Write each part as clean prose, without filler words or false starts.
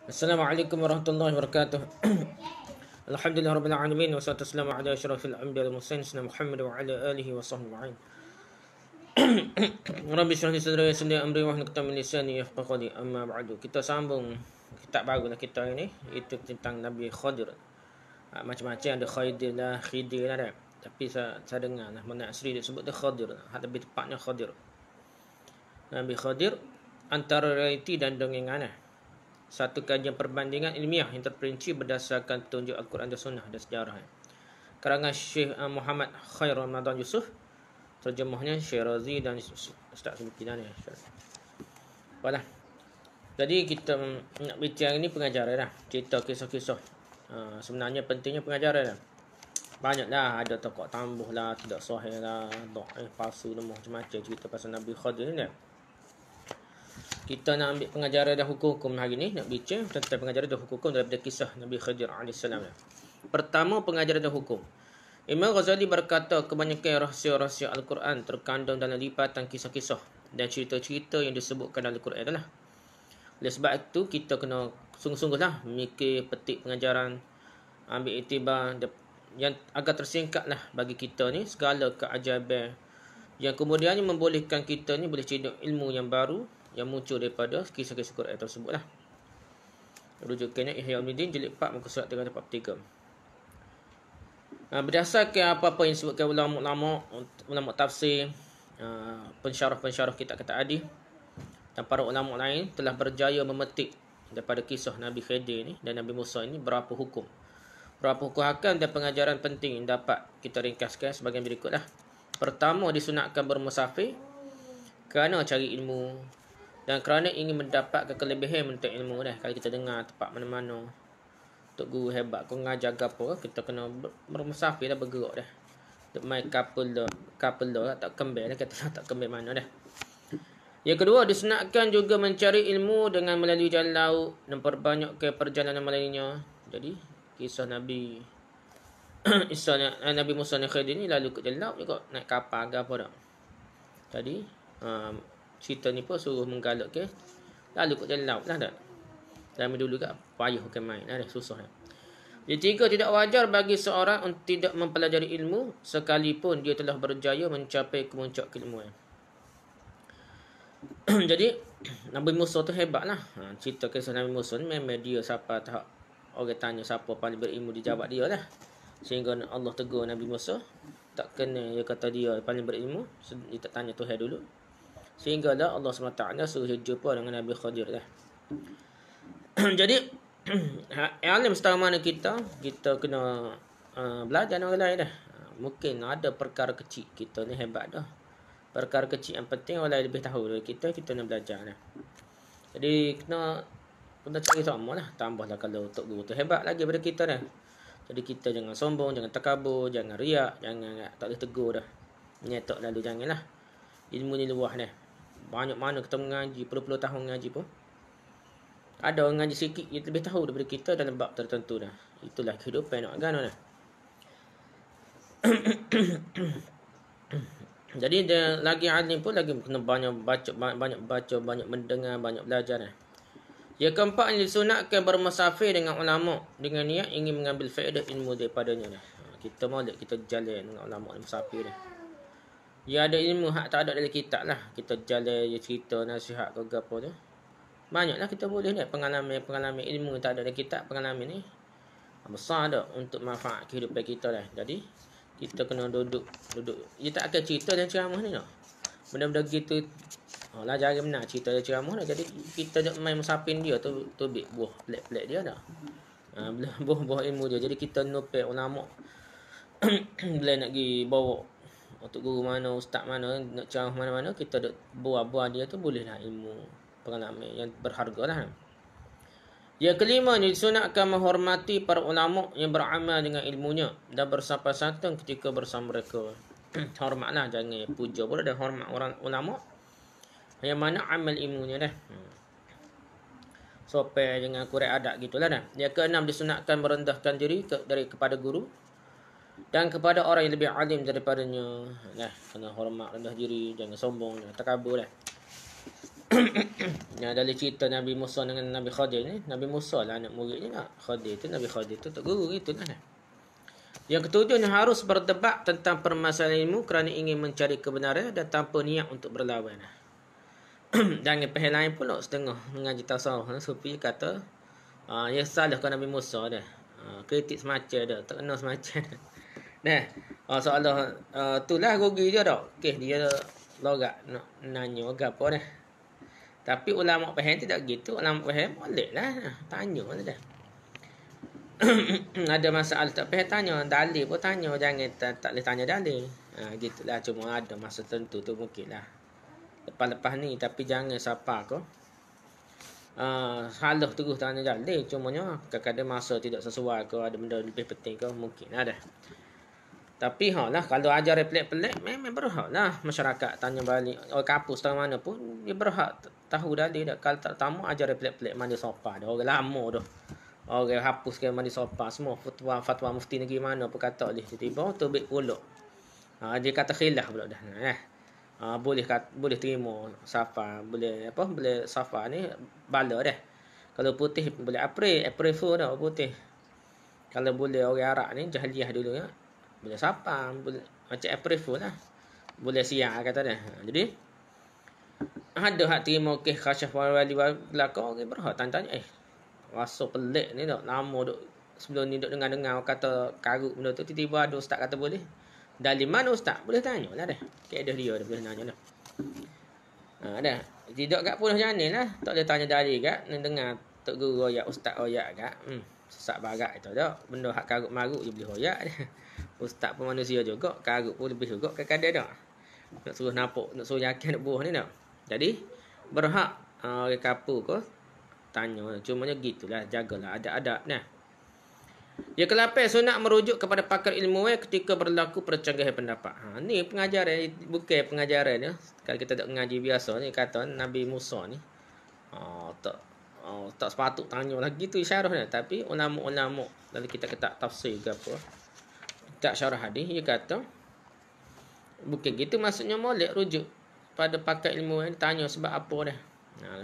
Assalamualaikum warahmatullahi wabarakatuh. Alhamdulillah rabbil alamin wassalatu wassalamu ala asyrafil anbiya'i wal mursalin sayyidina Muhammad wa ala alihi wa sahbihi ajma'in. Rabbi shrah li sadri wa yassir li amri wahlul 'uqdatam min lisani yafqahu qawli. Amma ba'du. Kita sambung kitab baru lah kita ini, itu tentang Nabi Khadir. Macam-macam ada Khadir lah, Khidir lah. Tapi saya dengar lah mana asli dia sebut dia Khadir. Lebih tepatnya Khadir. Nabi Khadir antara realiti dan dongengan lah. Satu kajian perbandingan ilmiah yang terperinci berdasarkan tunjuk Al-Quran dan Sunnah dan sejarah. Karangan Syekh Muhammad Khair Ramadan Yusuf, terjemahnya Syekh Razi dan Ustaz Sulaiman ya. Baiklah. Jadi kita nak bincang ini pengajaran lah, cerita kisah-kisah. Sebenarnya pentingnya pengajaran lah. Banyaklah, ada tokoh tambuh lah, tidak sahih lah, dhaif, palsu, macam-macam cerita pasal Nabi Khadir ni. Kita nak ambil pengajaran dan hukum-hukum hari ni, nak bincang tentang pengajaran dan hukum daripada kisah Nabi Khadir AS. Pertama, pengajaran dan hukum. Imam Ghazali berkata kebanyakan rahsia-rahsia Al-Quran terkandung dalam lipatan kisah-kisah dan cerita-cerita yang disebutkan dalam Al-Quran adalah. Oleh sebab itu, kita kena sungguh-sungguhlah memikir petik pengajaran, ambil iktibar yang agak tersingkatlah bagi kita ni segala keajaiban yang kemudiannya membolehkan kita ni boleh cedok ilmu yang baru yang muncul daripada kisah-kisah Quran tersebut lah. Rujukannya Ihya Ulumuddin jilid 4 muka surat 343. Berdasarkan apa-apa yang disebutkan ulama tafsir, pensyarah-pensyarah kitab kata Adi dan para ulama lain telah berjaya memetik daripada kisah Nabi Khadir ni dan Nabi Musa ini berapa hukum hakam dan pengajaran penting yang dapat kita ringkaskan sebagai berikutlah. Pertama, disunatkan bermusafir kerana cari ilmu dan kerana ingin mendapat kelebihan menuntut ilmu dah. Kalau kita dengar tempat mana-mana tok guru hebat kau ngajar apa, kita kena bermusafir dah, bergerak dah. Tok main kapal dah tak kembali dah, kata tak kembali mana dah. Yang kedua, disunatkan juga mencari ilmu dengan melalui jalan laut dan perbanyakkan perjalanan melainnya. Jadi kisah Nabi Nabi Musa dan Khadir ni lalu ke jalan laut juga, naik kapal ke apa dah. Jadi cerita ni pun suruh menggalak ke lalu ke jalan laut lah dah. Zaman dulu kat payah ke main dah, susah dah. Yang tiga, tidak wajar bagi seorang untuk tidak mempelajari ilmu sekalipun dia telah berjaya mencapai kemuncak keilmuan. Jadi Nabi Musa tu hebat lah. Cerita kisah Nabi Musa ni memang dia siapa tak orang tanya siapa paling berilmu, dijawab dia lah. Sehingga Allah tegur Nabi Musa, tak kena dia kata dia paling berilmu, dia tak tanya Tuhan dulu. Sehinggalah Allah SWT suruh jumpa dengan Nabi Khadir lah. Jadi alim setara mana kita kena belajar dengan orang lain dah. Mungkin ada perkara kecil kita ni hebat dah, perkara kecil yang penting orang lain lebih tahu dari kita nak belajar dah. Jadi kena cari sama lah. Tambahlah kalau tok guru tu hebat lagi daripada kita dah. Jadi kita jangan sombong, jangan takabur, jangan riak, jangan tak boleh tegur dah. Nyetok lalu janganlah. Ilmu ni luah dah. Banyak mana kita mengaji, puluh-puluh tahun mengaji pun ada orang mengaji sikit yang lebih tahu daripada kita dalam bab tertentu dah. Itulah kehidupan nak agama dah. Jadi dia lagi alim pun lagi kena banyak baca, banyak mendengar, banyak belajar dah. Yang keempat, yang disunatkan bermusafir dengan ulama dengan niat ingin mengambil faedah ilmu daripadanya dah. Kita mahu kita jalan dengan ulama ni musafir dah. Ya ada ilmu hak tak ada dalam kitab lah. Kita jalan dia cerita nasihat ke apa tu. Banyaklah kita boleh ni pengalaman ilmu yang tak ada dalam kitab, pengalaman ni besar dah untuk manfaat kehidupan kita dah. Jadi kita kena duduk. Dia tak akan cerita dan ceramah ni dah. Benda-benda gitu lah jangan benar cerita dia ceramah dah. Jadi kita main musafir dia tu bik buah pelik-pelik dia dah. Buah ilmu dia. Jadi kita nopek ulama boleh nak pergi bawa untuk guru mana, ustaz mana, nak ceramah mana-mana, kita duk buah-buah dia tu bolehlah ilmu pengalaman yang berharga lah. Yang kelima, disunatkan menghormati para ulama yang beramal dengan ilmunya dan bersapa santun ketika bersama mereka. Hormatlah, jangan puja pula, dan hormat orang ulama yang mana amal ilmunya dah. Sopan dengan kurang adab gitulah dah. Yang keenam, disunatkan merendahkan diri kepada guru dan kepada orang yang lebih alim daripadanya. Kena hormat, rendah diri, jangan sombong, jangan takabur dah. Yang dari cerita Nabi Musa dengan Nabi Khadir ni, Nabi Musa lah anak murid ni nak. Khadir tu Nabi Khadir tu tok guru gitu lah. Yang ketujuh, harus berdebat tentang permasalahan ilmu kerana ingin mencari kebenaran dan tanpa niat untuk berlawan. Jangan pihak lain pula setengah mengaji tasawuf. Sufi kata, ya salah kan Nabi Musa dah. Kritik semacam dah, tak kena semacam dah. Nah, soalan itulah rugi dia dah. Okey, dia lorak nak nanya apa dah. Tapi ulama faham tidak gitu. Ulama faham boleh lah. Tanya lah dah. Ada masalah tak faham tanya. Dalil pun tanya. Jangan tak boleh tanya dalil. Gitulah. Cuma ada masa tentu tu mungkin lah. Lepas-lepas ni. Tapi jangan siapa kau. Salah terus tanya dalil. Cumanya kadang-kadang masa tidak sesuai kau. Ada benda lebih penting kau. Mungkin ada. Tapi lah, kalau ajar pelik-pelik, memang berhak lah masyarakat tanya balik. Orang kampus tahu mana pun, dia berhak tahu dalil dah. Kalau tak tahu, ajar pelik-pelik mandi sopa dah. Orang lama dah. Orang hapus ke mandi sopa semua. Fatwa mufti negeri mana pun kata boleh. Tiba-tiba terbit pulak. Dia kata khilaf pula dah. Boleh terima safa. Boleh safa ni bala dah. Kalau putih boleh April Fool dah putih. Kalau boleh orang Arab ni, jahiliah dulu ya. Boleh siapa, boleh macam April Fool lah. Boleh siap kata dia. Jadi ada hak terima kes khasyaf wali belakang orang berhak tanya rasa pelik ni dak lama duk sebelum ni duk dengar kata karut benda tu tiba-tiba ada ustaz kata boleh. Dari mana ustaz? Boleh tanyalah dah. Kaedah dia boleh tanya dah. Dah. Tidak kat pun macam ni lah. Tak boleh tanya dari kat nak dengar tok guru royak ustaz royak kat. Sesak barat itu dak. Benda hak karut marut je boleh royak dah. Ustaz pun manusia juga, karut pun lebih juga kadang-kadang dah. Nak suruh nampak, nak suruh yakin nak buah ni dah. Jadi berhak orang kapur ke tanya. Cumanya gitulah, jagalah adab-adab nah. Yang ke-8, sunat merujuk kepada pakar ilmuwan ketika berlaku percanggahan pendapat. Ni pengajaran, bukan pengajaran ni. Kalau kita tak mengaji biasa ni kata Nabi Musa ni tak sepatut tanya lagi tu isyarah ni. Tapi ulama-ulama dalam kita tafsir ke apa, tak syarah hadis, dia kata bukan gitu, maksudnya molek rujuk pada pakar ilmu yang tanya sebab apa dah.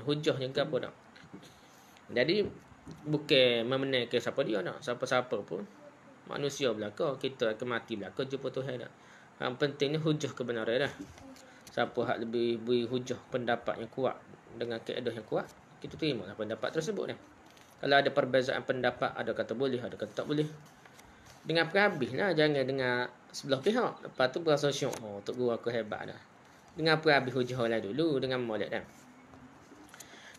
Hujahnya ke apa dah. Jadi bukan memenangkan siapa dia nak. Siapa-siapa pun manusia belaka, kita akan mati belaka jumpa Tuhan dah. Yang penting ni hujah kebenaran dah. Siapa hak lebih beri hujah pendapat yang kuat dengan kaedah yang kuat, kita terima lah pendapat tersebut dah. Kalau ada perbezaan pendapat, ada kata boleh, ada kata tak boleh, dengar perhabis lah. Jangan dengar sebelah pihak. Lepas tu berasa syok. Tok guru aku hebat dah. Dengar perhabis hujah lah dulu. Dengan molek dah.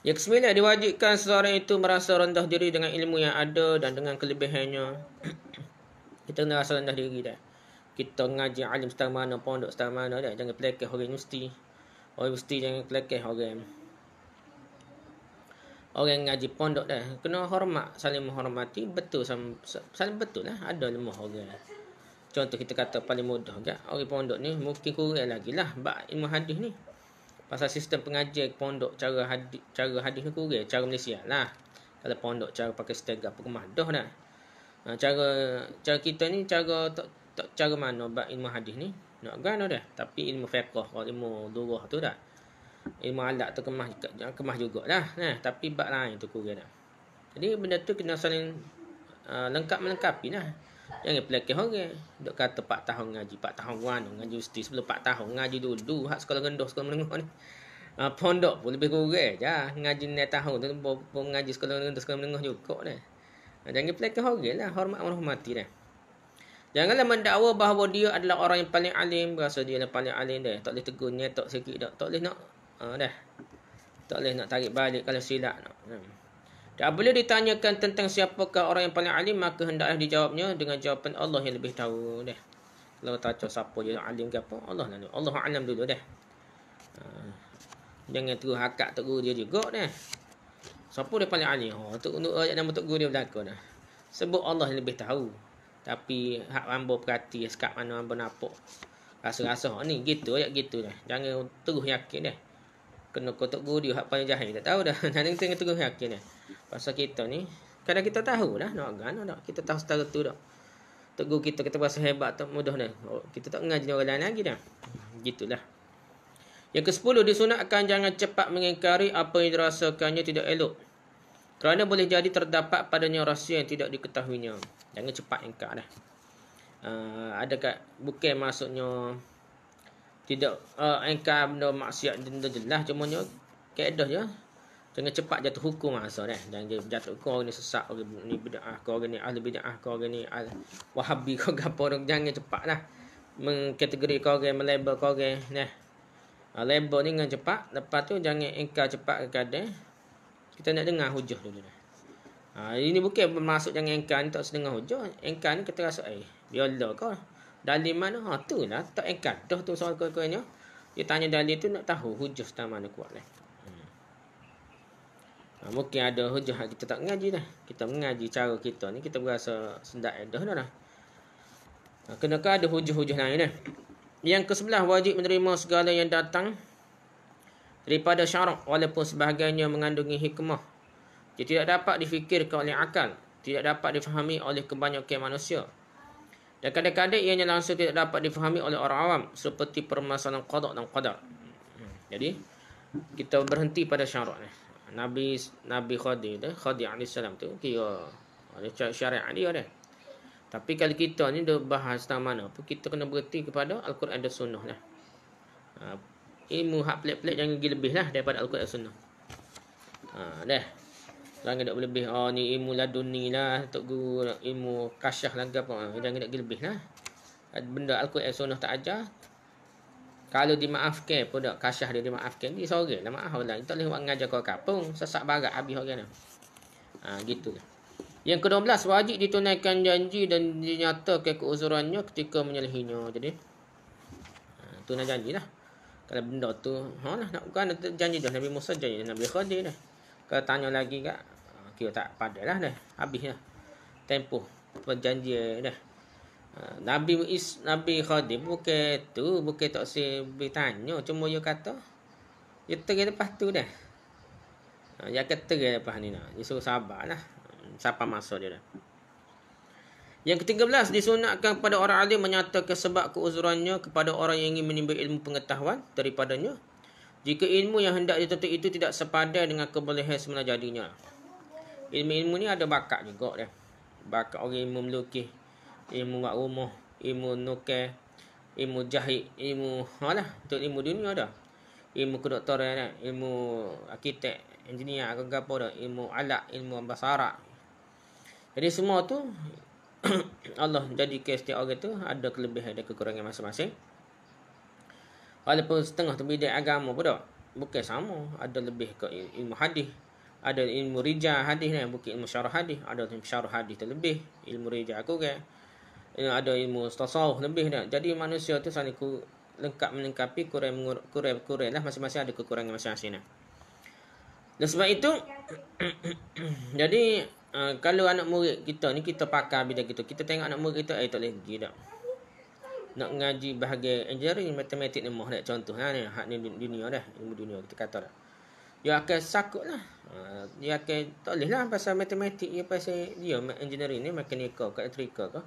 Yang ke-9, diwajibkan seseorang itu merasa rendah diri dengan ilmu yang ada dan dengan kelebihannya. Kita kena rasa rendah diri dah. Kita ngaji alim setara mana, pondok setara mana dah. Jangan pelekeh orang universiti. Orang universiti jangan pelekeh orang ngaji pondok dah. Kena hormat, saling menghormati. Betul, saling betul lah. Ada lemah orang. Contoh kita kata paling mudah kan, orang pondok ni mungkin kurang lagi lah bab ilmu hadis ni. Pasal sistem pengajian pondok, cara hadis ni kurang. Cara Malaysia lah. Kalau pondok cara pakai stega pun dah dah. Cara kita ni cara mana bab ilmu hadis ni nak gana dah. Tapi ilmu fiqh, ilmu durah tu dah. Ilmu alat tu kemah jugalah. Tapi bab lain tu kurang dah. Jadi benda tu kena saling melengkapi lah. Jangan pelakih orang. Duk kata 4 tahun ngaji, 4 tahun ngaji ustaz sebelum 4 tahun ngaji dulu hak sekolah rendah, sekolah menengah ni. Pondok pun lebih kurang je. Ngaji 9 tahun tu pun ngaji sekolah rendah, sekolah menengah juga dah. Jangan pelakih orang lah, hormat menghormati dah. Janganlah mendakwa bahawa dia adalah orang yang paling alim, berasa dia adalah paling alim dah. Tak boleh tegur nyetok sikit dah. Tak boleh nak dah. Tak boleh nak tarik balik kalau silap nak. Dan apabila ditanyakan tentang siapakah orang yang paling alim, maka hendaklah dijawabnya dengan jawapan Allah yang lebih tahu dah. Kalau tanya siapa dia alim ke apa, Allah lah. Allah alam dulu dah. Jangan terus hakak tok guru dia juga dah. Siapa dia paling alim? Tok ayat nama tok guru dia belaka dah. Sebut Allah yang lebih tahu. Tapi hak hamba perhati sekap mana hamba nampak. Rasa-rasa ni gitu ayat gitu dah. Jangan terus yakin dah. Kena kotak guru dia hak paling jahil tak tahu dah. Jangan terus yakin dah. Pasal kita ni kadang kita tahu dah nak gana dah. Kita tahu setara tu dah. Tok guru kita berasa hebat tak mudah dah. Kita tak mengaji orang lain lagi dah. Gitulah. Yang ke-10, disunatkan jangan cepat mengingkari apa yang dirasakannya tidak elok. Kerana boleh jadi terdapat padanya rahsia yang tidak diketahuinya. Jangan cepat ingkar dah. Adakah bukan maksudnya tidak ingkar benda maksiat benda jelas, cumanya kaedah je. Jangan cepat jatuh hukum masa dah. Jangan jatuh hukum orang ni sesat, orang ni bid'ah, orang ni ahli bid'ah, orang ni wahabi, apa jangan cepatlah mengkategori orang, melabel orang nah. Label ni dengan cepat, lepas tu jangan ingkar cepat kadang. Kita nak dengar hujah dulu dah. Ini bukan bermaksud jangan ingkar ni tak sedengar hujah. Ingkar ni kita rasa biarlah kau. Dalil mana? Tu lah tak ingkar. Dah tu soal kau-kaunya. Dia tanya dalil tu nak tahu hujah tak mana kuat lah. Mungkin ada hujah kita tak mengaji dah. Kita mengaji cara kita ni kita berasa sendak dah dah. Kenapa ada hujah-hujah lain dah. Yang ke-11, wajib menerima segala yang datang daripada syarak walaupun sebahagiannya mengandungi hikmah. Dia tidak dapat difikirkan oleh akal, tidak dapat difahami oleh kebanyakan manusia. Dan kadang-kadang ianya langsung tidak dapat difahami oleh orang awam seperti permasalahan qada dan qadar. Jadi kita berhenti pada syarak ni. Nabi Khadir AS tu kira ada syariat dia dah. Tapi kalau kita ni dah bahas tentang mana pun, kita kena berhenti kepada Al-Quran dan Sunnah lah. Ilmu hak pelik-pelik jangan pergi lebih lah daripada Al-Quran dan Sunnah. Dah. Jangan tak lebih. Ni ilmu laduni lah. Tok Guru ilmu kasyah lah apa. Jangan tak pergi lebih lah. Benda Al-Quran dan Sunnah tak ajar. Kalau dimaafkan pun tak. Kasyah dia dimaafkan. Dia sorang lah maaf lah. Tak boleh buat mengajar kau kapung. Sesak barat habis orang tu. Gitu lah. Yang ke-12, wajib ditunaikan janji dan dinyatakan keuzurannya ketika menyalahinya. Jadi tunai janji lah. Kalau benda tu lah, nak bukan janji dah Nabi Musa, janji Nabi Khadir dah. Kalau tanya lagi kat kira tak padah lah dah. Habis lah tempoh perjanjian dah. Nabi Khadir bukan tak si bertanya, cuma dia kata dia terai lepas tu dah. Dia kata terai lepas ni lah. Dia suruh sabarlah. Siapa masa dia dah. Yang ke-13, disunatkan kepada orang alim menyatakan sebab keuzurannya kepada orang yang ingin menimba ilmu pengetahuan daripadanya jika ilmu yang hendak dituntut itu tidak sepadan dengan kebolehan semula jadinya. Ilmu-ilmu ni ada bakat juga dah. Bakat orang ilmu melukis, ilmu buat rumah, ilmu nukar, ilmu jahit, ilmu untuk ilmu dunia dah. Ilmu kedoktoran dah, ilmu arkitek, engineer apa dah, ilmu alat, ilmu bahasa Arab. Jadi semua tu Allah jadikan setiap orang tu ada kelebihan dan kekurangan masing-masing. Walaupun setengah tu bidang agama pun tak. Bukan sama. Ada lebih ke ilmu hadis. Ada ilmu rijal hadis ni. Bukan ilmu syarah hadis. Ada ilmu syarah hadis tu lebih. Ilmu rijal kurang. Ada ilmu tasawuf lebih dah. Jadi manusia tu saling lengkap melengkapi, kurang lah. Masing-masing ada kekurangan masing-masing lah. Dan sebab itu jadi kalau anak murid kita ni kita pakar bidang kita tengok anak murid kita tak boleh pergi tak. Nak ngaji bahagian engineering, matematik ni dah contoh ni hak ni dunia dah, ilmu dunia kita kata dah. Dia akan sakut lah. Dia akan tak boleh lah pasal matematik dia, pasal dia engineering ni mekanikal ke elektrikal ke.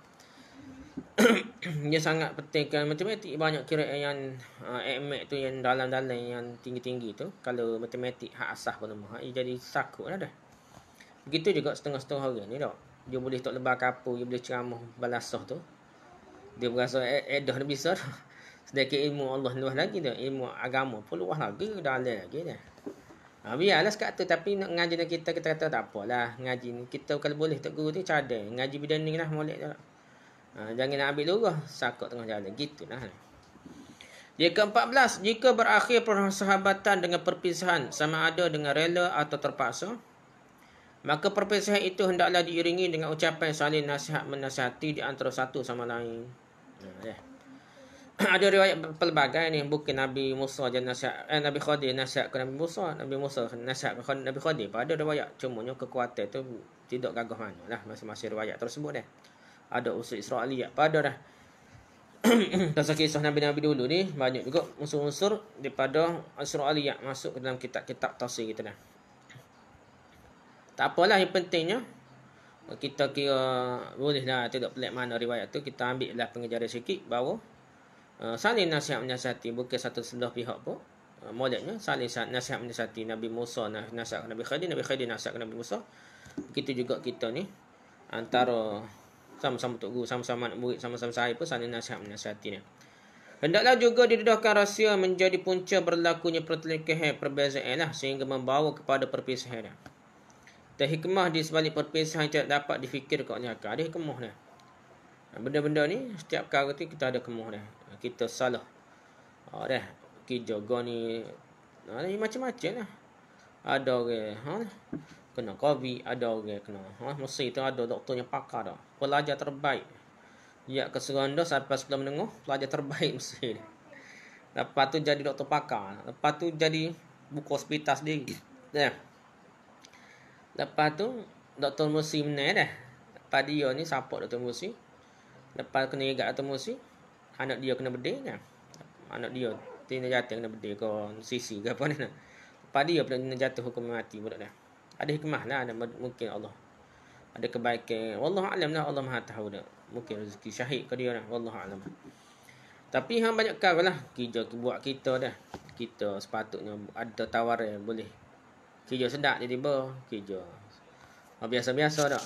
Dia sangat pentingkan matematik, banyak kiraan yang AMAT tu yang dalam-dalam yang tinggi-tinggi tu. Kalau matematik hak asas pun dia jadi sakut lah dah. Begitu juga setengah-setengah orang ni tak. Dia boleh tak lebar kapur, dia boleh ceramah balasah tu. Dia berasa dah bisa dah. Sedangkan ilmu Allah luas lagi dah. Ilmu agama pun luas lagi, dalam lagi dah. Biarlah sekat tu. Tapi nak ngaji dengan kita kata tak apalah. Ngaji ni kita kalau boleh tak guru tu cadang. Ngaji bidang ni lah molek je lah. Jangan nak ambil lurah. Sakut tengah jalan. Gitu lah. Yang ke-14, jika berakhir persahabatan dengan perpisahan sama ada dengan rela atau terpaksa, maka perpisahan itu hendaklah diiringi dengan ucapan saling nasihat menasihati di antara satu sama lain. Ada riwayat pelbagai ni, bukan Nabi Musa je nasihat, Nabi Khadir nasihat ke Nabi Musa nasihat ke Nabi Khadir. Pada riwayat, cumanya kekuatan tu tidak gagah mana lah masing-masing riwayat tersebut dah. Ada unsur Israiliyat pada dah. Kisah Nabi-Nabi dulu ni banyak juga unsur-unsur daripada Israiliyat masuk ke dalam kitab-kitab tafsir kita dah. Tak apalah, yang pentingnya kita kira bolehlah tidak pelik mana riwayat tu, kita ambil lah pengejaran sikit bahawa saling nasihat menasihati, bukan satu sebelah pihak pun. maulidnya saling nasihat menasihati Nabi Musa, nasihat Nabi Khadir nasihat Nabi Musa. Begitu juga kita ni antara sama-sama tok guru, sama-sama anak murid, sama-sama sahih pun saling nasihat menasihati ni. Hendaklah juga didedahkan rahsia menjadi punca berlakunya pertelingkahan perbezaan lah, sehingga membawa kepada perpisahan. Dan hikmah di sebalik perpisahan tidak dapat difikirkan oleh akal. Ada hikmah ni. Benda-benda ni setiap perkara tu kita ada hikmah ni. Kita salah. Dah jaga ni macam-macam lah. Ada orang kena COVID, ada orang kena mesti tu ada doktornya pakar dah. Pelajar terbaik. Ya ke Seranda sampai sebelum menengah, pelajar terbaik mesti. Lepas tu jadi doktor pakar. Lepas tu jadi buka hospital sendiri. Dah. Lepas tu Doktor Musi menang dah. Lepas dia ni support Doktor Musi. Lepas kena igat Doktor Musi, anak dia kena bedil kan. Anak dia tina jatuh kena bedil ke sisi ke apa ni. Lepas dia pula jatuh hukum mati budak dah. Ada hikmah lah, ada mungkin Allah. Ada kebaikan. Wallahu a'lam lah, Allah Maha tahu dah. Mungkin rezeki syahid ke dia dah. Wallahu a'lam. Tapi banyak kali lah kerja buat kita dah. Kita sepatutnya ada tawaran boleh kerja sedap tiba-tiba kerja biasa-biasa dah.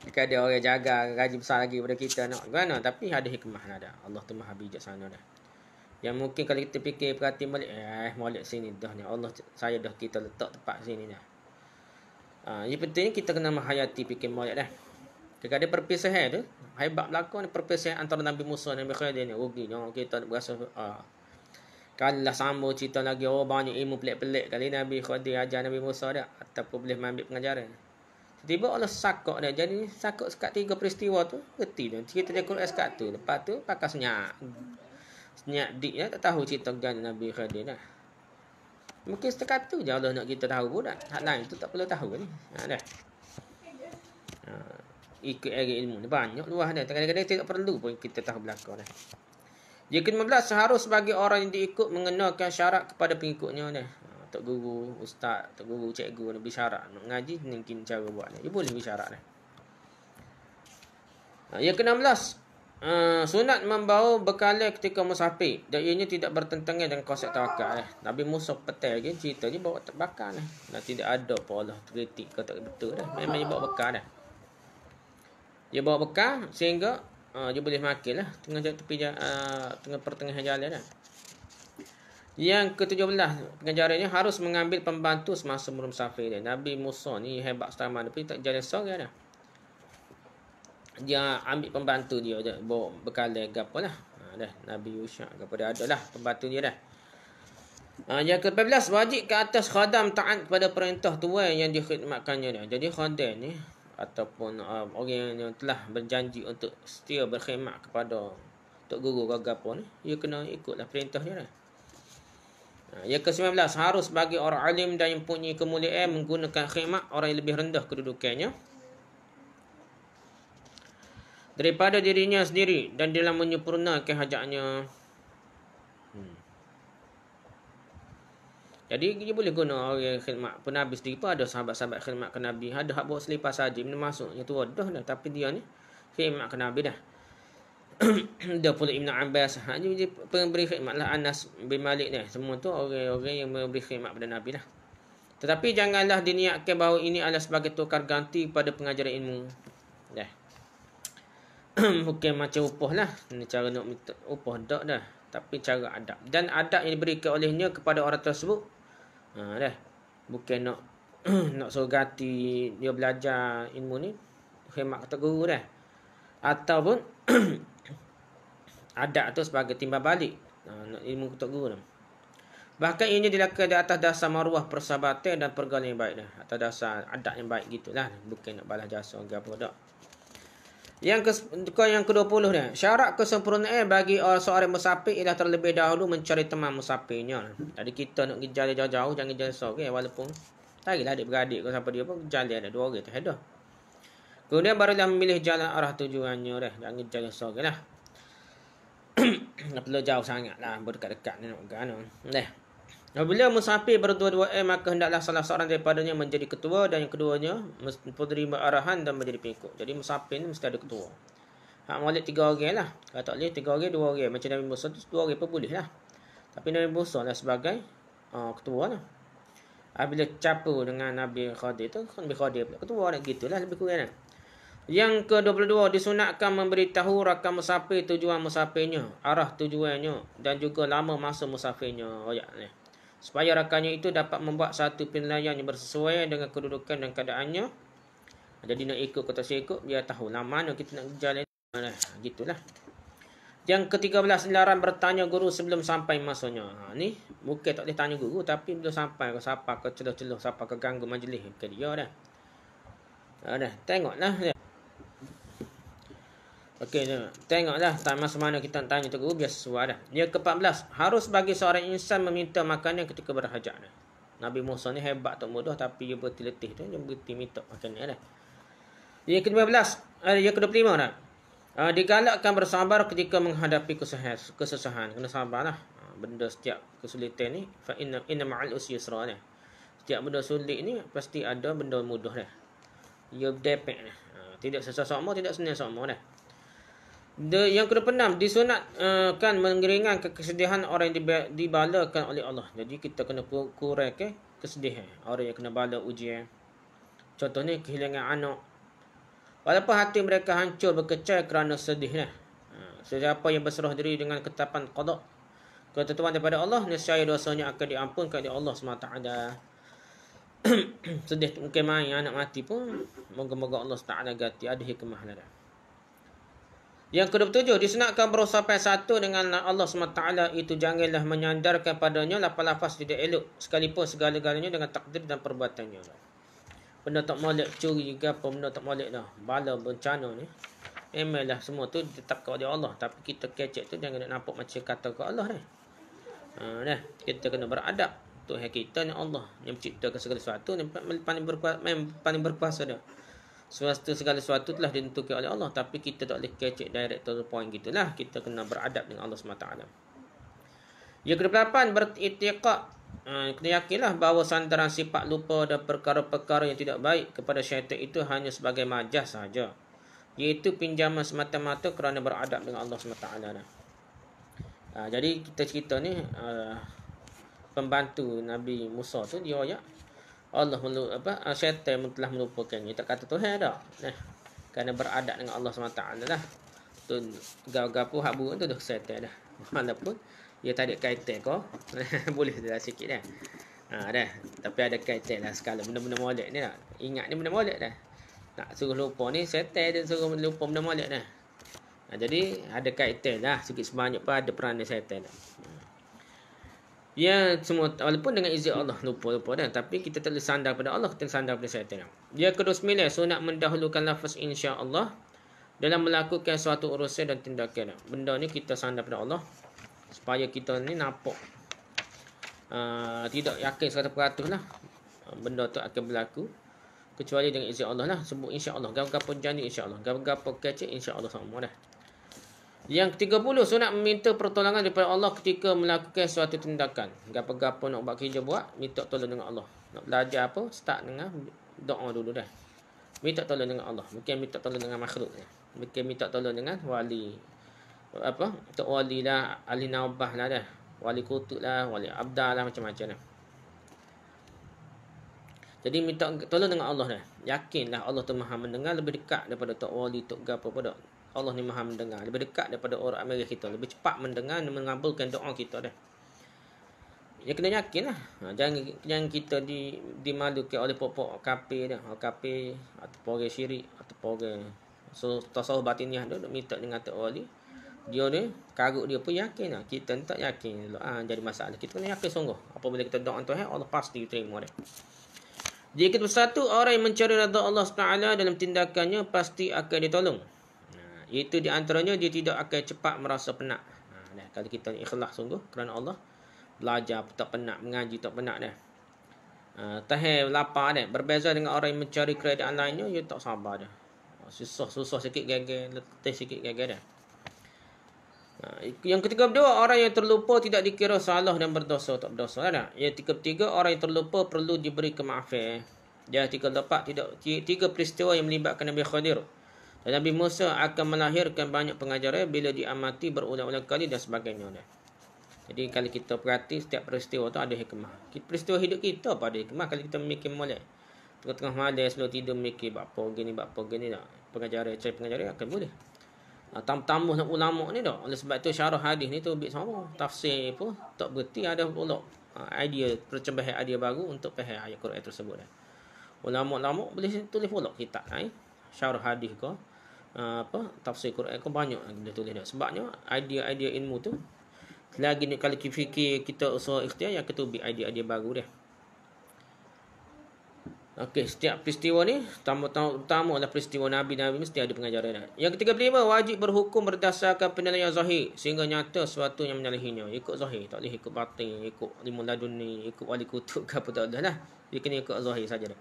Jika ada orang jaga gaji besar lagi pada kita nak gana, tapi ada hikmah lah dah. Allah tu Maha bijak sana dah. Yang mungkin kalau kita fikir perhati balik, molek sini dah ni. Allah saya dah kita letak tempat sini dah. Yang penting kita kena menghayati fikir molek dah. Jika ada perpisahan tu, hebat berlaku ni perpisahan antara Nabi Musa dan Nabi Khadir ni. Rugi jangan kita berasa kalau lah sambung cerita lagi, banyak ilmu pelik-pelik kali Nabi Khadir ajar Nabi Musa dah, ataupun boleh mengambil pengajaran. Tiba-tiba Allah sakok dia. Jadi sakok sekat 3 peristiwa tu, reti dia. Cerita dia Quran sekat tu. Lepas tu pakai senyak. Senyak dik ya, tak tahu cerita kerjaan Nabi Khadir dah. Mungkin sekat tu je Allah nak kita tahu pun dah. Hak lain tu tak perlu tahu ni. Dah. Ikut area ilmu ni banyak luah dah. Kadang-kadang tidak perlu pun kita tahu belakang dah. Yang ke-15, seharus bagi orang yang diikut mengenalkan syarat kepada pengikutnya dah. Tok guru, ustaz, tok guru, cikgu nak bersyarat nak ngaji mungkin cara buat dia boleh bersyarat dah. Yang ke-16, sunat membawa bekalan ketika musafir dan ianya tidak bertentangan dengan konsep tawakal. Nabi Musa petai lagi cerita ni bawa bakar dah. Dan tidak ada pun Allah kritik ke tak betul dah. Memang dia bawa bekal dah. Dia bawa bekal sehingga dia boleh makan lah tengah tepi tengah pertengahan jalan dah. Yang ke-17, pengajarannya harus mengambil pembantu semasa bermusafir dia. Nabi Musa ni hebat setama tapi tak jalan seorang dah. Dia ambil pembantu dia je, bawa bekal dia gapo lah. Dah Nabi Yusha gapo dia ada lah pembantu dia dah. Yang ke-18, wajib ke atas khadam taat kepada perintah tuan yang dikhidmatkannya dah. Jadi khadam ni ataupun orang yang telah berjanji untuk setia berkhidmat kepada tok guru ke gapo ni, dia kena ikutlah perintah dia dah. Yang ke-19, harus bagi orang alim dan yang punya kemuliaan menggunakan khidmat orang yang lebih rendah kedudukannya daripada dirinya sendiri dan dalam menyempurnakan hajatnya. Jadi dia boleh guna orang khidmat pun Nabi sendiri pun ada sahabat-sahabat khidmat ke Nabi. Ada hak bawa selipar saja benda masuknya tu dah tapi dia ni khidmat ke Nabi dah. Dia pula Ibn Abbas dia pemberi khidmat lah, Anas bin Malik ni. Semua tu orang-orang yang memberi khidmat pada Nabi dah. Tetapi janganlah diniatkan bahawa ini adalah sebagai tukar ganti pada pengajaran ilmu. Dah. Bukan macam upah lah. Cara nak minta upah tak dah. Tapi cara adab. Dan adab yang diberikan olehnya kepada orang tersebut. Dah. Bukan nak nak suruh ganti dia belajar ilmu ni. Khidmat kata guru dah. Ataupun adab tu sebagai timbal balik ilmu kata guru dah. Bahkan ini dilakukan di atas dasar maruah persahabatan dan pergaulan yang baik dah. Atas dasar adab yang baik gitulah. Bukan nak balas jasa ke apa dak. Yang ke-20 dah. Syarat kesempurnaan bagi seorang musafir ialah terlebih dahulu mencari teman musafirnya. Jadi kita nak pergi jalan jauh-jauh jangan jalan seorang walaupun tarilah adik-beradik ke siapa dia pun jalan ada 2 orang tu dah. Kemudian barulah memilih jalan arah tujuannya dah. Jangan jalan seorang lah. Tak perlu jauh sangat lah. Berdekat-dekat ni nak pergi. Dah. Apabila musafir berdua-duaan maka hendaklah salah seorang daripadanya menjadi ketua dan yang keduanya menerima arahan dan menjadi pengikut. Jadi musafir ni mesti ada ketua. Hak molek 3 orang lah. Kalau tak boleh 3 orang 2 orang. Macam Nabi Musa tu 2 orang pun boleh lah. Tapi Nabi Musa lah sebagai ketua lah. Bila capu dengan Nabi Khadir tu, Nabi Khadir pula ketua lah. Gitulah lebih kurang lah. Yang ke-22, disunatkan memberitahu rakam musafir tujuan musafirnya, arah tujuannya dan juga lama masa musafirnya. Supaya rakannya itu dapat membuat satu penilaian yang bersesuaian dengan kedudukan dan keadaannya. Jadi nak ikut kata saya ikut, biar tahu lah mana kita nak jalan. Gitulah. Yang ke-13, dilarang bertanya guru sebelum sampai masanya. Ni bukan tak boleh tanya guru, tapi bila sampai ke siapa ke celah-celah, siapa ke ganggu majlis, bukan dia dah. Dah, tengoklah dia. Okey, tengoklah masa mana kita nak tanya tu guru, biar sesuai dah. Yang ke-14, harus bagi seorang insan meminta makanan ketika berhajat dah. Nabi Musa ni hebat tak mudah, tapi dia berletih tu, dia berhenti minta makanan dah. Yang ke-15, yang ke-25 dah. Digalakkan bersabar ketika menghadapi kesusahan. Kena sabarlah. Benda setiap kesulitan ni, fa inna ma'al usri yusra dah. Setiap benda sulit ni pasti ada benda mudah dah. Dia depek dah. Tidak susah sama, tidak senang sama dah. Yang ke-26, disunatkan mengeringankan kesedihan orang yang dibalakan oleh Allah. Jadi kita kena kurangkan kesedihan orang yang kena bala ujian. Contohnya kehilangan anak. Walaupun hati mereka hancur berkecai kerana sedih. Sesiapa yang berserah diri dengan ketetapan qada, ketentuan daripada Allah, nescaya dosanya akan diampunkan oleh Allah SWT. Sedih mungkin main anak mati pun, moga-moga Allah SWT ganti, ada hikmah lah. Yang ke-27, disunatkan berusaha satu dengan Allah SWT, itu janganlah menyandarkan padanya lafaz-lafaz tidak elok, sekalipun segala-galanya dengan takdir dan perbuatannya. Benda tak molek curi ke apa, benda tak molek dah. Bala bencana ni, memanglah semua tu ditetapkan oleh Allah. Tapi kita kecek tu jangan nak nampak macam kata ke Allah dah. Dah, kita kena beradab. Tuhan kita ni Allah yang menciptakan segala sesuatu, yang paling berkuasa dah. Segala sesuatu telah ditentukan oleh Allah, tapi kita tak boleh kecek direct to the point gitulah. Kita kena beradab dengan Allah SWT. Yang ke-8, beriktikad. Kena yakinlah bahawa sandaran sifat lupa dan perkara-perkara yang tidak baik kepada syaitan itu hanya sebagai majaz sahaja, iaitu pinjaman semata-mata kerana beradab dengan Allah SWT. Jadi kita cerita ni, pembantu Nabi Musa tu dia ayat Allah syaitan telah melupakannya, tak kata Tuhan dah. Kerana beradab dengan Allah SWT lah. Tu gau-gau hak buruk tu dah syaitan dah. Walaupun dia tak ada kaitan kau. Boleh dah sikit dah. Dah. Tapi ada kaitan lah sekali. Benda-benda molek ni dah. Ingat ni benda molek dah. Nak suruh lupa ni, setan dia suruh lupa benda molek dah. Jadi ada kaitan lah. Sikit sebanyak pun ada peranan setan dah. Ya, semua walaupun dengan izin Allah lupa-lupa dah. Tapi kita tak boleh sandar pada Allah, kita sandar pada setan dah. Yang ke-29, sunat mendahulukan lafaz insya-Allah dalam melakukan suatu urusan dan tindakan. Benda ni kita sandar pada Allah, supaya kita ni nampak tidak yakin 100% lah benda tu akan berlaku, kecuali dengan izin Allah lah. Sebut insya-Allah, gapo janji insya-Allah, gapo kecek insya-Allah sama dah. Yang ke-30, sunat meminta pertolongan daripada Allah ketika melakukan suatu tindakan. Gapo-gapo nak buat kerja buat, minta tolong dengan Allah. Nak belajar apa, start dengan doa dulu dah. Minta tolong dengan Allah, bukan minta tolong dengan makhluk ni. Bukan minta tolong dengan wali Tok wali lah, ahli naubah lah dah, wali kutub lah, wali abdal lah, macam-macam lah. Jadi minta tolong dengan Allah dah. Yakinlah Allah tu maha mendengar, lebih dekat daripada tok wali, tok gapo pada. Allah ni maha mendengar, lebih dekat daripada orang Amerika kita, lebih cepat mendengar dan mengabulkan doa kita dah. Ya kena yakin lah. Jangan kita dimalukan oleh pokok kafir dah, kafir atau orang syirik atau orang tasawuf batiniah dah minta dengan tok wali. Dia ni karut dia pun yakin lah. Kita tak yakin jadi masalah. Kita kena yakin sungguh. Apabila kita doa Tuhan, Allah pasti terima dia. Jika bersatu orang yang mencari redha Allah SWT dalam tindakannya pasti akan ditolong. Iaitu di antaranya dia tidak akan cepat merasa penat. Kalau kita ikhlas sungguh kerana Allah, belajar tak penat, mengaji tak penat dah. Tahan lapar dah. Berbeza dengan orang yang mencari keredaan lainnya, dia tak sabar dah. Susah sikit gagal, letih sikit gagal dah. Yang ke-32, orang yang terlupa tidak dikira salah dan berdosa, tak berdosa dah. Yang ke-33, orang yang terlupa perlu diberi kemaafan. Yang ke-34, tiga peristiwa yang melibatkan Nabi Khadir dan Nabi Musa akan melahirkan banyak pengajaran bila diamati berulang-ulang kali dan sebagainya dah. Jadi kalau kita perhati setiap peristiwa tu ada hikmah. Peristiwa hidup kita apa ada hikmah kalau kita mikir molek. Tengah-tengah malam sebelum tidur mikir apa gini tak. Pengajaran akan boleh. Tambah nak ulama ni dah. Oleh sebab tu syarah hadis ni tu lebih sama. Tafsir pun tak berhenti ada pula idea percambahan idea baru untuk faham ayat Quran tersebut dah. Ulama-ulama boleh tulis pula kitab syarah hadis ke tafsir Quran ke banyak boleh tulis dah. Sebabnya idea-idea ilmu tu lagi ni kalau fikir kita usaha ikhtiar yang ketubik idea-idea baru dah. Okey, setiap peristiwa ni utama adalah peristiwa Nabi-Nabi mesti ada pengajaran dah. Yang ke-35, wajib berhukum berdasarkan penilaian zahir sehingga nyata sesuatu yang menyalahinya. Ikut zahir, tak boleh ikut batin, ikut ilmu laduni, ikut wali kutub ke apa tak ada lah. Dia kena ikut zahir saja dah.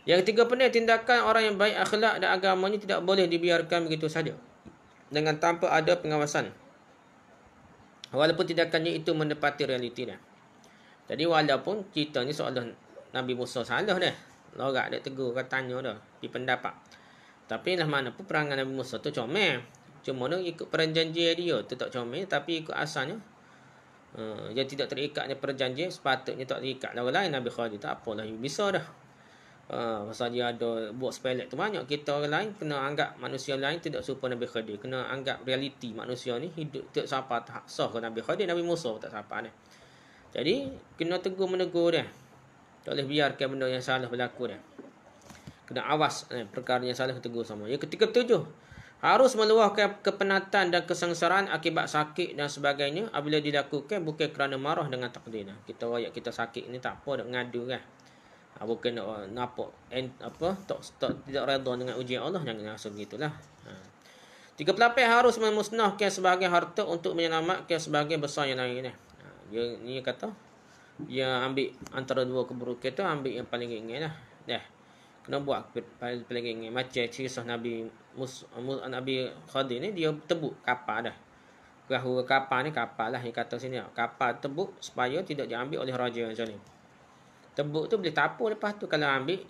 Yang ketiga, tindakan orang yang baik akhlak dan agamanya tidak boleh dibiarkan begitu saja dengan tanpa ada pengawasan. Walaupun tindakannya itu menepati realiti dah. Jadi walaupun kita ni seolah Nabi Musa salah dah. Lorak dia tegur katanya dah. Di pendapat. Tapi lah mana pun perangai Nabi Musa tu comel. Cuma dia ikut perjanjian dia tu tak comel. Tapi ikut asalnya. Dia tidak terikat dengan perjanjian. Sepatutnya tak terikat. Orang lain Nabi Khadir tak apalah. Bisa dah. Pasal dia ada buat sepelek tu banyak. Kita orang lain kena anggap manusia lain tidak serupa Nabi Khadir. Kena anggap realiti manusia ni hidup tak siapa tak sah ke Nabi Khadir. Nabi Musa tak siapa dah. Jadi kena tegur menegur dah. Tak boleh biarkan benda yang salah berlaku dah. Kena awas perkara yang salah tegur sama. Yang ke-37, harus meluahkan kepenatan dan kesengsaraan akibat sakit dan sebagainya apabila dilakukan bukan kerana marah dengan takdir. Kita rakyat kita sakit ni tak apa nak ngadu kan. Bukan nak nampak tidak redha dengan ujian Allah, jangan rasa begitulah. 38, harus memusnahkan sebahagian harta untuk menyelamatkan sebahagian besar yang lain. Dia kata dia ambil antara dua keburukan tu, ambil yang paling ringan lah. Kena buat paling ringan. Macam kisah Nabi Khadir ni, dia tebuk kapal dah. Perahu kapal ni kapal lah. Dia kata sini kapal tebuk supaya tidak diambil oleh raja macam ni. Tebuk tu boleh tapu lepas tu kalau ambil.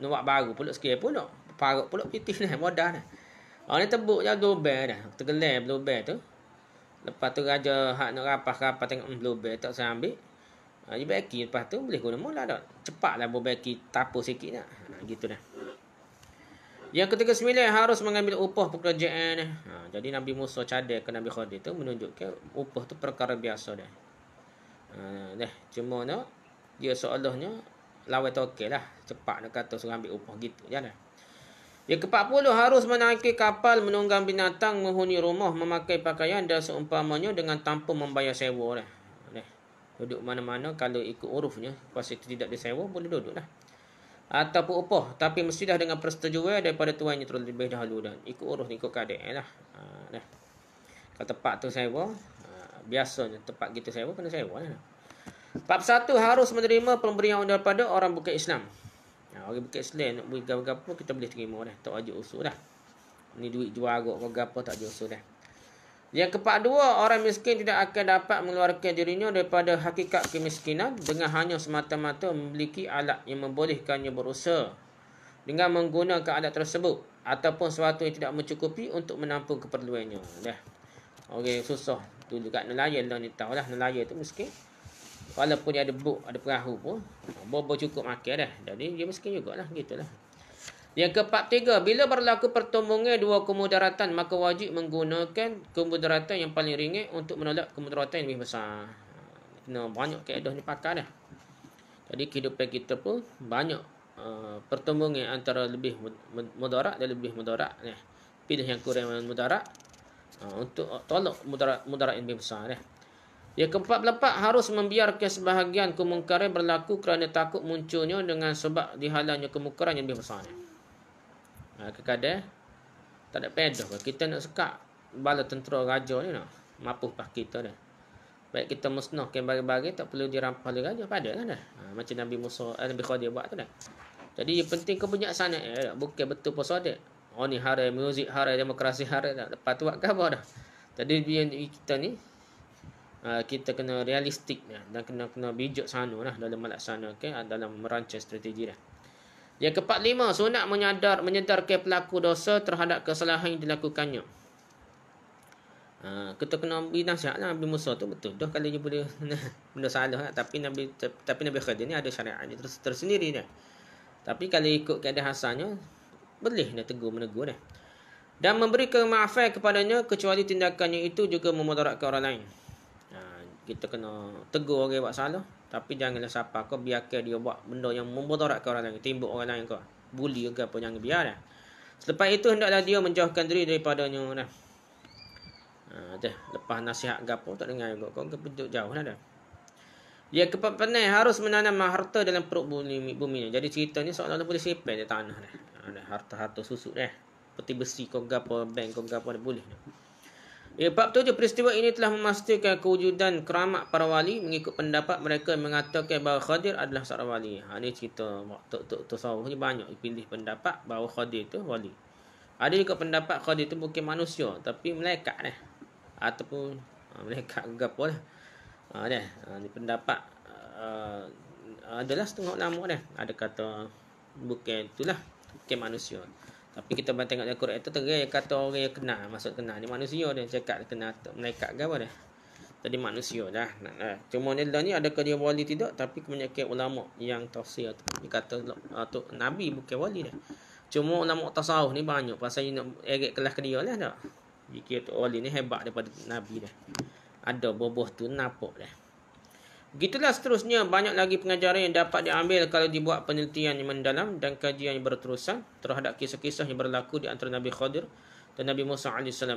Nak buat baru pula sikit pula. Parut pula pitih dah. Mudah dah. Ni tebuk je global dah. Tergelam global tu. Lepas tu raja hak nak rapas tengok global tak saya ambil. Dia baiki lepas tu boleh guna mula dah. Cepatlah berbaiki tapu sikit dah. Gitu dah. Yang ke-39, harus mengambil upah pekerjaan. Jadi Nabi Musa cadar ke Nabi Khadir tu menunjukkan upah tu perkara biasa dah. Cuma nak dia seolahnya lawan tokek lah. Cepat nak kata suruh ambil upah gitu je dah. Yang ke-40, harus menaiki kapal, menunggang binatang, menghuni rumah, memakai pakaian dan seumpamanya dengan tanpa membayar sewa dah. Duduk mana-mana kalau ikut urufnya, pasal itu tidak disewa boleh duduk dah. Ataupun upah, tapi mesti dah dengan persetujuan daripada tuannya terlebih dahulu dah. Ikut uruf, ikut keadaan lah. Kalau tempat tu sewa, biasanya tempat kita sewa kena sewa lah. 41, harus menerima pemberian daripada orang bukan Islam. Orang bukan Islam nak beri apa kita boleh terima dah. Tak wajib usul dah. Ni duit jual agak ke apa tak wajib usul dah. Yang ke-42, orang miskin tidak akan dapat mengeluarkan dirinya daripada hakikat kemiskinan dengan hanya semata-mata memiliki alat yang membolehkannya berusaha dengan menggunakan alat tersebut ataupun sesuatu yang tidak mencukupi untuk menampung keperluannya. Dah. Orang susah dulu kat nelayan dah ni tahulah nelayan tu miskin. Walaupun dia ada buk, ada perahu pun, bobo cukup makan dah. Jadi dia miskin jugalah, gitulah. Yang ke-43, bila berlaku pertembungan dua kemudaratan, maka wajib menggunakan kemudaratan yang paling ringan untuk menolak kemudaratan yang lebih besar. Kena banyak kaedah ni pakai dah. Jadi kehidupan kita pun banyak pertembungan antara lebih mudarat dan lebih mudarat. Pilih yang kurang mudarat untuk tolak mudarat yang lebih besar dah. Yang ke-44, harus membiarkan sebahagian kemungkaran berlaku kerana takut munculnya dengan sebab dihalangnya kemungkaran yang lebih besar. Kadang-kadang tak ada pedah. Kita nak sekat bala tentera raja ni nak mapuh pas kita dah. Baik kita musnahkan bagi-bagi tak perlu dirampas oleh raja pada lah dah. Macam Nabi Musa, Nabi Khadir buat tu dah. Jadi yang penting kebijaksanaan bukan betul posodak. Ni haram muzik, haram demokrasi, haram dah. Lepas tu buat khabar dah. Jadi kita ni kita kena realistik dan kena bijak sana lah dalam melaksanakan dalam merancang strategi dah. Yang ke-45, sunat menyedarkan pelaku dosa terhadap kesalahan yang dilakukannya. Kita kena beri nasihat lah. Nabi Musa tu betul dah kalau dia boleh benda salah lah. Tapi Nabi Khidir ni ada syariat dia tersendiri dia. Tapi kalau ikut keadaan asalnya, boleh dia tegur menegur dia. Dan memberi kemaafan kepadanya kecuali tindakannya itu juga memudaratkan orang lain. Kita kena tegur orang buat salah, tapi janganlah siapa kau biarkan dia buat benda yang memudaratkan orang lain, timbuk orang lain kau. Bully ke apa, jangan biar dah. Selepas itu hendaklah dia menjauhkan diri daripadanya dah. Lepas nasihat gapo tak dengar juga kau kepeduk jauh dah. Dia kepandai harus menanam harta dalam perut bumi ni. Jadi cerita ni seolah-olah boleh sepel di tanah dah. Harta-harta susuk dah. Peti besi kau gapo, bank kau gapo dah boleh dah. Bab 7, peristiwa ini telah memastikan kewujudan keramat para wali mengikut pendapat mereka yang mengatakan bahawa Khadir adalah seorang wali. Ini cerita tasawuf ni banyak pilih pendapat bahawa Khadir tu wali. Ada juga pendapat Khadir tu bukan manusia tapi malaikat dah. Ataupun malaikat gapo lah. Ni pendapat adalah setengah ulama dah. Ada kata bukan itulah, bukan manusia. Tapi kita tengok dalam Quran tu terai kata orang yang kenal, maksud kenal ni manusia dia cakap kenal malaikat ke apa dah. Tadi manusia dah. Cuma ni adakah dia wali tidak, tapi kebanyakan ulama yang tafsir tu dia kata tu nabi bukan wali dah. Cuma ulama tasawuf ni banyak pasal nak erat kelas ke dia lah dak. Fikir tu wali ni hebat daripada nabi dah. Ada boboh tu nampak dah. Begitulah seterusnya, banyak lagi pengajaran yang dapat diambil kalau dibuat penelitian yang mendalam dan kajian yang berterusan terhadap kisah-kisah yang berlaku di antara Nabi Khadir dan Nabi Musa AS dan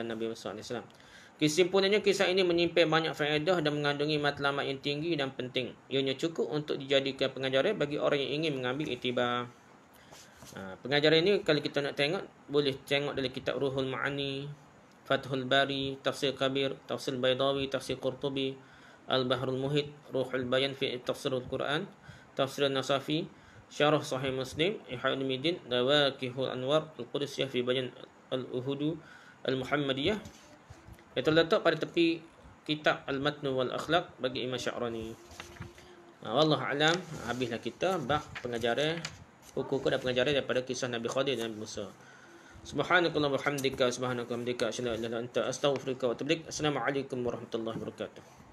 Nabi Musa AS. Kesimpulannya, kisah ini menyimpan banyak faedah dan mengandungi matlamat yang tinggi dan penting. Ianya cukup untuk dijadikan pengajaran bagi orang yang ingin mengambil iktibar. Pengajaran ini kalau kita nak tengok, boleh tengok dalam kitab Ruhul Ma'ani, Fathul Bari, Tafsir Kabir, Tafsir Baydawi, Tafsir Qurtubi, Al-Bahrul Muhit, Ruhul Bayan fi Tafsirul Quran, Tafsir Nasafi, Syarah Sahih Muslim, Ihya Ulumuddin, Dawaqihul Anwar, Al-Qudusiyah fi Bayan Al-Uhudu Al-Muhammadiyah. Yang terletak pada tepi kitab Al-Matnu wal Akhlaq bagi Imam Sya'rani. Wallahu a'lam. Habislah kita bab pengajaran hukum dan pengajaran daripada kisah Nabi Khadir dan Nabi Musa. Subhanakallah wa hamdika, subhanaka wa hamdika, asyhadu an la ilaha illa anta, astaghfiruka wa atubu ilaik. Assalamualaikum warahmatullahi wabarakatuh.